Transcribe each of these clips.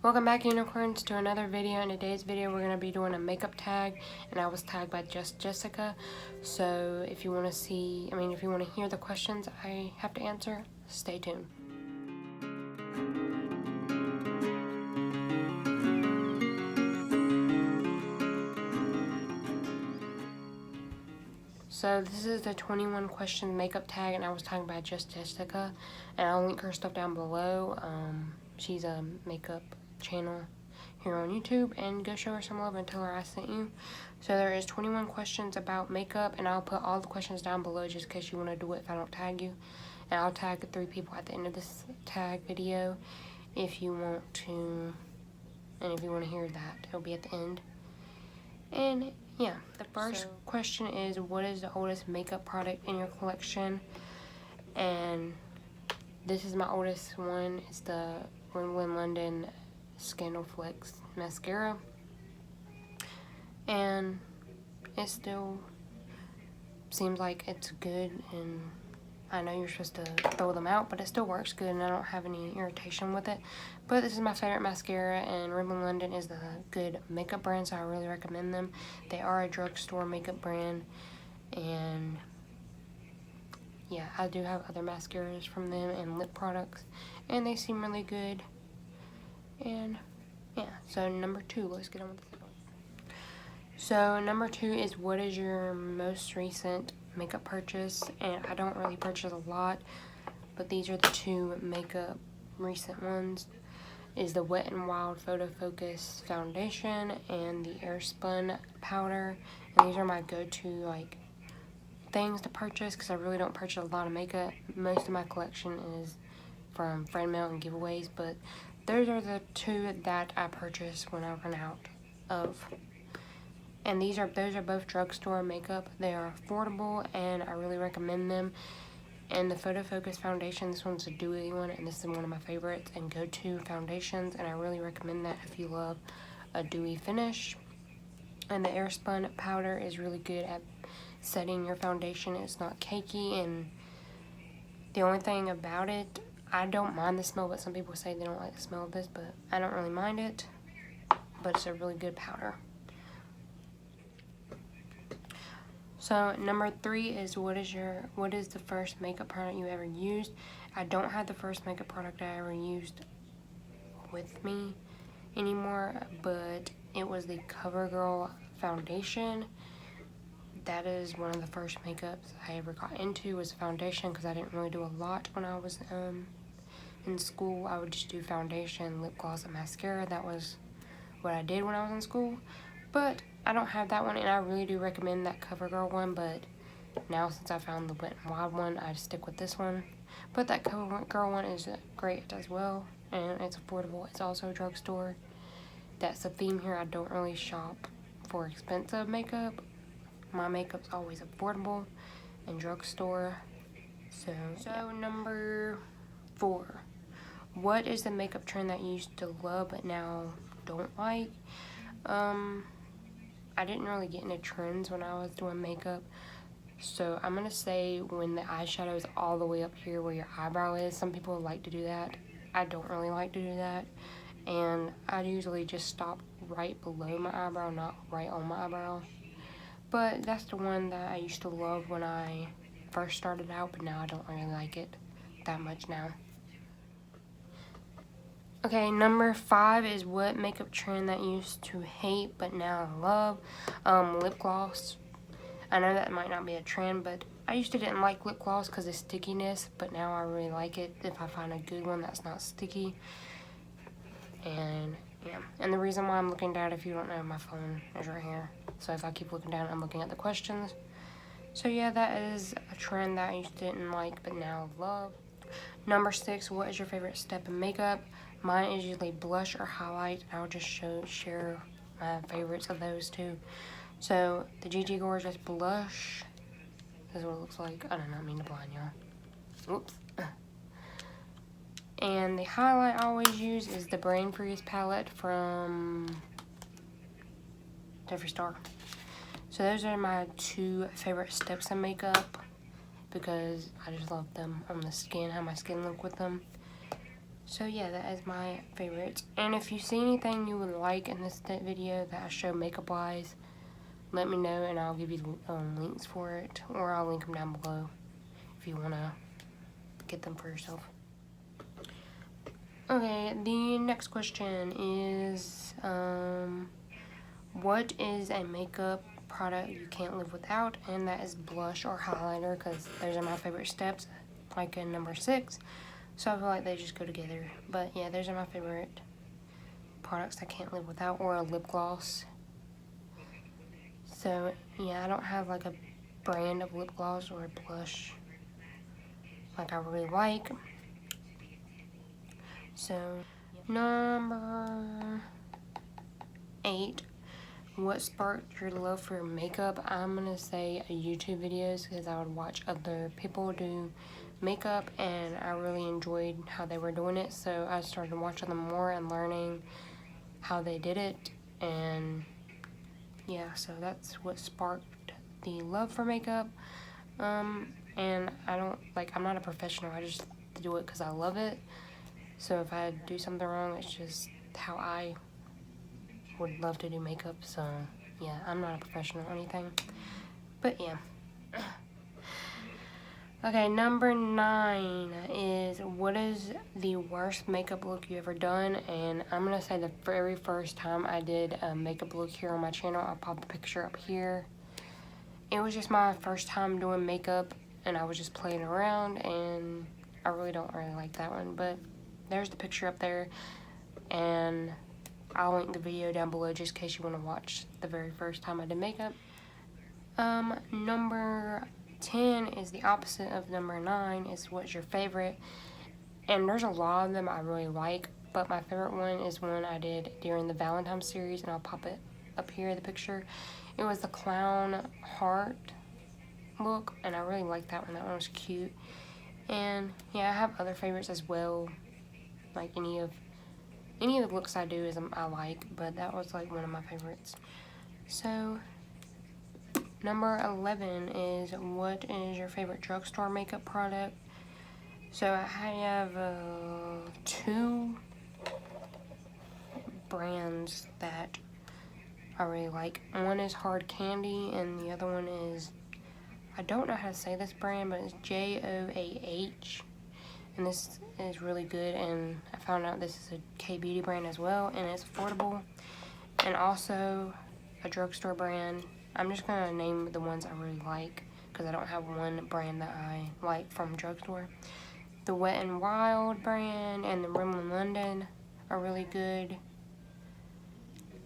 Welcome back, unicorns, to another video. In today's video we're going to be doing a makeup tag, and I was tagged by JustJessica. So if you want to if you want to hear the questions I have to answer, stay tuned. So this is the 21 question makeup tag, and I was tagged by JustJessica, and I'll link her stuff down below. She's a makeup channel here on YouTube, and go show her some love and tell her I sent you. So there is 21 questions about makeup, and I'll put all the questions down below just in case you want to do it if I don't tag you. And I'll tag 3 people at the end of this tag video if you want to, and if you want to hear that, it'll be at the end. And yeah, the first question is, what is the oldest makeup product in your collection? And this is my oldest one. It's the London Scandal Flex mascara, and it still seems like it's good, and I know you're supposed to throw them out, but it still works good, and I don't have any irritation with it. But this is my favorite mascara, and London is the good makeup brand, so I really recommend them. They are a drugstore makeup brand, and yeah, I do have other mascaras from them and lip products, and they seem really good. And yeah, so number 2, let's get on with this one. So number 2 is, what is your most recent makeup purchase? And I don't really purchase a lot, but these are the 2 makeup recent ones. Is the Wet n Wild Photo Focus foundation and the Airspun powder. And these are my go-to things to purchase, because I really don't purchase a lot of makeup. Most of my collection is from friend mail and giveaways, but those are the 2 that I purchased when I run out of. And those are both drugstore makeup. They are affordable, and I really recommend them. And the Photo Focus foundation, this one's a dewy one, and this is one of my favorites and go-to foundations, and I really recommend that if you love a dewy finish. And the Airspun powder is really good at setting your foundation. It's not cakey, and the only thing about it, I don't mind the smell, but some people say they don't like the smell of this, but I don't really mind it. But it's a really good powder. So number 3 is, what is the first makeup product you ever used? I don't have the first makeup product I ever used with me anymore, but it was the CoverGirl foundation. That is one of the first makeups I ever got into, was foundation, because I didn't really do a lot when I was in school. I would just do foundation, lip gloss, and mascara. That was what I did when I was in school. But I don't have that one, and I really do recommend that CoverGirl one, but now since I found the Wet n Wild one, I stick with this one. But that CoverGirl one is great as well, and it's affordable. It's also a drugstore. That's the theme here. I don't really shop for expensive makeup. My makeup's always affordable and drugstore. So number 4. What is the makeup trend that you used to love but now don't like? I didn't really get into trends when I was doing makeup. So I'm going to say when the eyeshadow is all the way up here where your eyebrow is. Some people like to do that. I don't really like to do that. And I usually just stop right below my eyebrow, not right on my eyebrow. But that's the one that I used to love when I first started out, but now I don't really like it that much now. Okay, number 5 is, what makeup trend that you used to hate but now love? Lip gloss. I know that might not be a trend, but I used to didn't like lip gloss because of stickiness, but now I really like it if I find a good one that's not sticky. And yeah, and the reason why I'm looking down, if you don't know, my phone is right here. So if I keep looking down, I'm looking at the questions. So yeah, that is a trend that I used to didn't like but now love. Number 6, what is your favorite step in makeup? Mine is usually blush or highlight. I'll just share my favorites of those 2. So the GG Gorgeous blush, this is what it looks like. I mean to blind y'all. Oops. And the highlight I always use is the Brain Freeze palette from Jeffree Star. So those are my 2 favorite steps in makeup, because I just love them on the skin, how my skin look with them. So yeah, that is my favorites. And if you see anything you would like in this video that I show makeup wise, let me know and I'll give you links for it, or I'll link them down below if you want to get them for yourself. Okay, the next question is, what is a makeup product you can't live without? And that is blush or highlighter, because those are my favorite steps, like in number 6. So I feel like they just go together. But yeah, those are my favorite products I can't live without, or a lip gloss. So yeah, I don't have like a brand of lip gloss or blush like I really like. So number 8, what sparked your love for makeup? I'm gonna say YouTube videos, because I would watch other people do makeup and I really enjoyed how they were doing it, so I started watching them more and learning how they did it. And yeah, so that's what sparked the love for makeup. And I'm not a professional, I just do it because I love it. So if I do something wrong, it's just how I would love to do makeup. So yeah, I'm not a professional or anything, but yeah. Okay, number 9 is, what is the worst makeup look you ever done? And I'm gonna say the very first time I did a makeup look here on my channel, I'll pop the picture up here. It was just my first time doing makeup and I was just playing around, and I don't really like that one, but there's the picture up there, and I'll link the video down below just in case you want to watch the very first time I did makeup. Number 10 is the opposite of number 9, is what's your favorite? And there's a lot of them I really like, but my favorite one is one I did during the Valentine's series, and I'll pop it up here, the picture. It was the clown heart look, and I really liked that one. That one was cute. And yeah, I have other favorites as well, like any of the looks I do I like, but that was like one of my favorites. So number 11 is, what is your favorite drugstore makeup product? So I have 2 brands that I really like. One is Hard Candy, and the other one is, I don't know how to say this brand, but it's JOAH. And this is really good, and I found out this is a K-beauty brand as well, and it's affordable. And also a drugstore brand. I'm just gonna name the ones I really like, because I don't have one brand that I like from drugstore. The Wet n Wild brand and the Rimmel London are really good,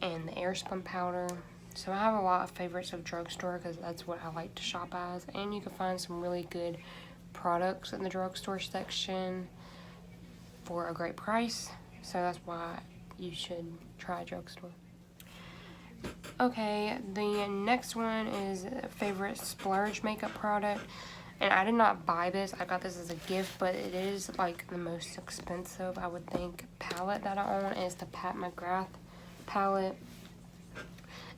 and the Airspun powder. So I have a lot of favorites of drugstore, because that's what I like to shop as, and you can find some really good products in the drugstore section for a great price. So that's why you should try drugstore. Okay, the next one is favorite splurge makeup product, and I did not buy this. I got this as a gift, but it is like the most expensive, I would think, palette that I own. Is the Pat McGrath palette,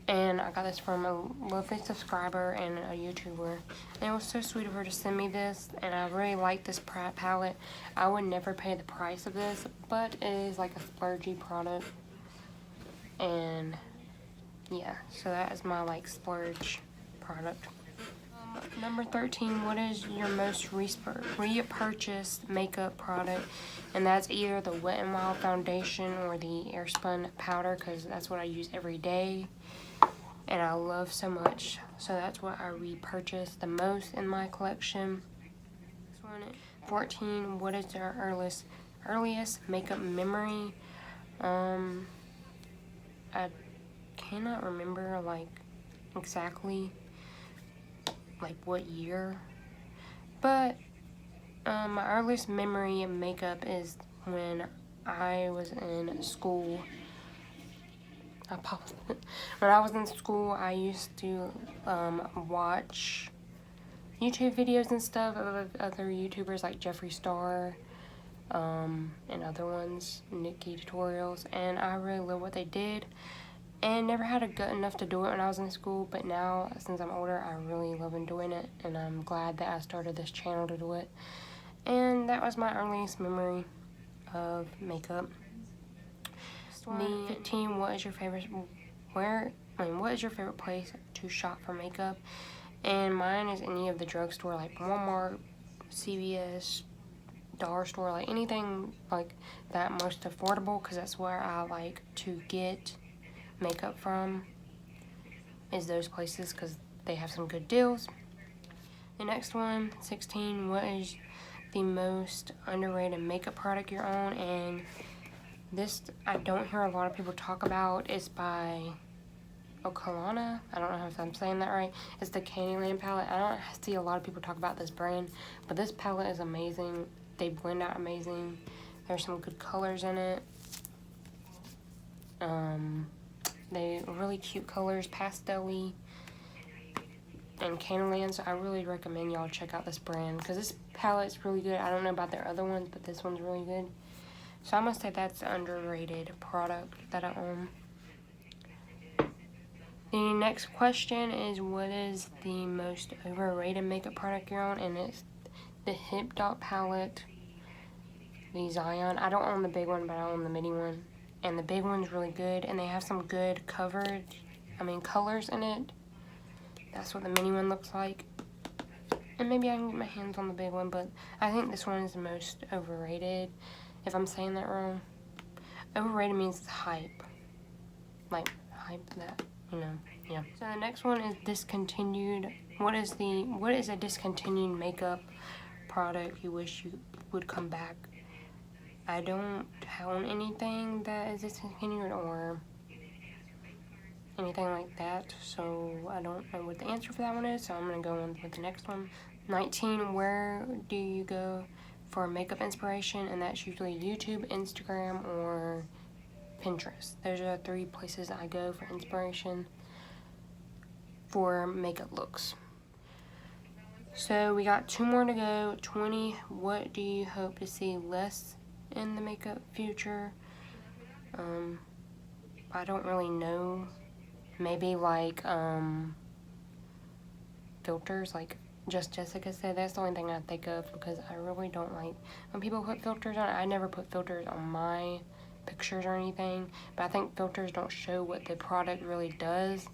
and I got this from a lovely subscriber and a YouTuber, and it was so sweet of her to send me this, and I really like this palette. I would never pay the price of this, but it is like a splurgy product, and yeah, so that is my like splurge product. Number 13, what is your most repurchased makeup product? And that's either the Wet n Wild foundation or the Airspun powder, because that's what I use every day and I love so much. So that's what I repurchase the most in my collection. Next one, 14, what is your earliest makeup memory? I cannot remember like exactly like what year, but my earliest memory of makeup is when I was in school. When I was in school, I used to watch YouTube videos and stuff of other YouTubers like Jeffree Star and other ones, Nikki tutorials, and I really love what they did. And never had a gut enough to do it when I was in school, but now, since I'm older, I really love doing it, and I'm glad that I started this channel to do it. And that was my earliest memory of makeup. The 15, what is your favorite place to shop for makeup? And mine is any of the drugstore, like Walmart, CVS, dollar store, like anything like that most affordable, because that's where I like to get makeup from, is those places, because they have some good deals. The next one, 16, what is the most underrated makeup product you own? And this I don't hear a lot of people talk about. It's by Okalana. I don't know if I'm saying that right. It's the Candyland palette. I don't see a lot of people talk about this brand, but this palette is amazing. They blend out amazing. There's some good colors in it. They really cute colors, pastel-y, and Candyland. So I really recommend y'all check out this brand, because this palette's really good. I don't know about their other ones, but this one's really good. So I must say that's an underrated product that I own. The next question is, what is the most overrated makeup product you own? And it's the Hip Dot palette, the Zion. I don't own the big one, but I own the mini one. And the big one's really good, and they have some good colors in it. That's what the mini one looks like. And maybe I can get my hands on the big one, but I think this one is the most overrated, if I'm saying that wrong. Overrated means it's hype. Like, hype that, yeah. So the next one is discontinued. What is a discontinued makeup product you wish you would come back? I don't own anything that is discontinued or anything like that, so I don't know what the answer for that one is, so I'm going to go on with the next one. 19, where do you go for makeup inspiration? And that's usually YouTube, Instagram, or Pinterest. Those are the 3 places I go for inspiration for makeup looks. So we got 2 more to go. 20, what do you hope to see less in the makeup future? I don't really know. Maybe like filters, like JustJessica said. That's the only thing I think of, because I really don't like when people put filters on. I never put filters on my pictures or anything, but I think filters don't show what the product really does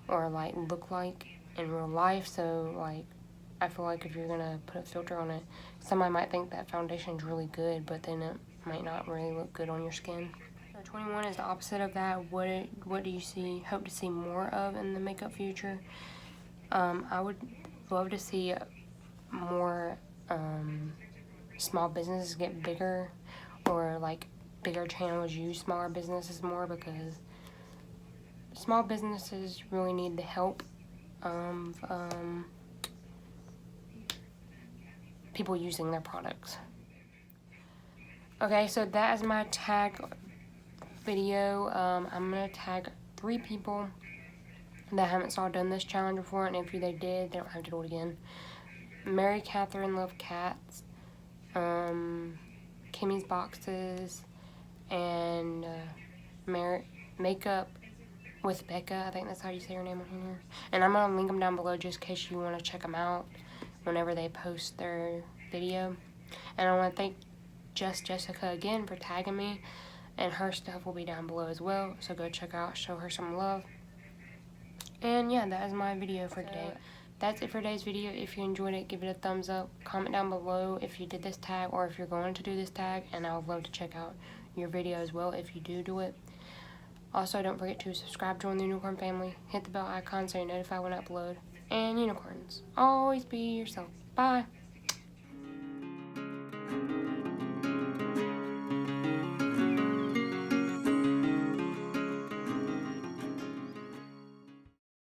or like look like in real life. So like, I feel like if you're gonna put a filter on it, somebody might think that foundation's really good, but then it might not really look good on your skin. So 21 is the opposite of that. What do you hope to see more of in the makeup future? I would love to see more small businesses get bigger, or like bigger channels use smaller businesses more, because small businesses really need the help of people using their products. Okay, so that is my tag video. I'm gonna tag 3 people that haven't done this challenge before, and if they did, they don't have to do it again. Mary Catherine Love Cats, Kimmy's Boxes, and Makeup with Becca. I think that's how you say her name on here. And I'm gonna link them down below just in case you want to check them out whenever they post their video. And I want to thank JustJessica again for tagging me, and her stuff will be down below as well, so go check out, show her some love. And yeah, that is my video for today. That's it for today's video. If you enjoyed it, give it a thumbs up. Comment down below if you did this tag, or if you're going to do this tag, and I would love to check out your video as well if you do it. Also, don't forget to subscribe, join the unicorn family, hit the bell icon so you're notified when I upload. And unicorns, always be yourself. Bye.